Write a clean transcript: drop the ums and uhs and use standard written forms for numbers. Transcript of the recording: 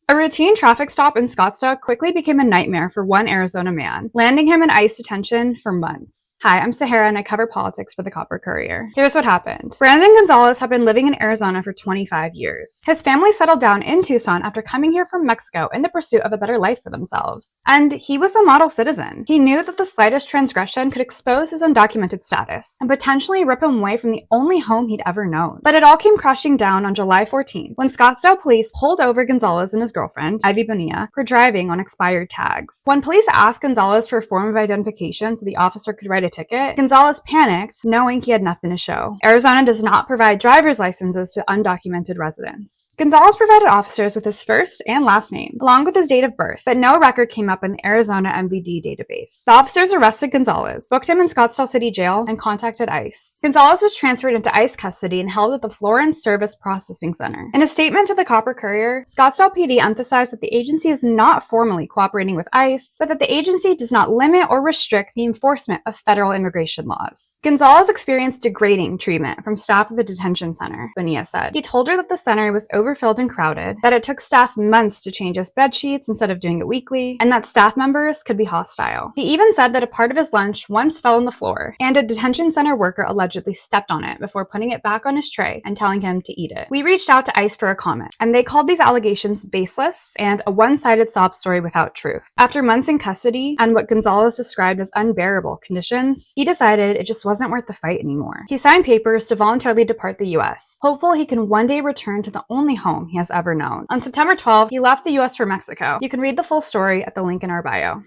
A routine traffic stop in Scottsdale quickly became a nightmare for one Arizona man, landing him in ICE detention for months. Hi, I'm Sahara and I cover politics for the Copper Courier. Here's what happened. Brandon Gonzalez had been living in Arizona for 25 years. His family settled down in Tucson after coming here from Mexico in the pursuit of a better life for themselves. And he was a model citizen. He knew that the slightest transgression could expose his undocumented status and potentially rip him away from the only home he'd ever known. But it all came crashing down on July 14th when Scottsdale police pulled over Gonzalez and his girlfriend, Ivy Bonilla, for driving on expired tags. When police asked Gonzalez for a form of identification so the officer could write a ticket, Gonzalez panicked, knowing he had nothing to show. Arizona does not provide driver's licenses to undocumented residents. Gonzalez provided officers with his first and last name, along with his date of birth, but no record came up in the Arizona MVD database. The officers arrested Gonzalez, booked him in Scottsdale City Jail, and contacted ICE. Gonzalez was transferred into ICE custody and held at the Florence Service Processing Center. In a statement to the Copper Courier, Scottsdale PD emphasized that the agency is not formally cooperating with ICE, but that the agency does not limit or restrict the enforcement of federal immigration laws. Gonzalez experienced degrading treatment from staff at the detention center, Bonilla said. He told her that the center was overfilled and crowded, that it took staff months to change his bed sheets instead of doing it weekly, and that staff members could be hostile. He even said that a part of his lunch once fell on the floor, and a detention center worker allegedly stepped on it before putting it back on his tray and telling him to eat it. We reached out to ICE for a comment, and they called these allegations baseless and a one-sided sob story without truth. After months in custody and what Gonzalez described as unbearable conditions, he decided it just wasn't worth the fight anymore. He signed papers to voluntarily depart the US, hopeful he can one day return to the only home he has ever known. On September 12th, he left the US for Mexico. You can read the full story at the link in our bio.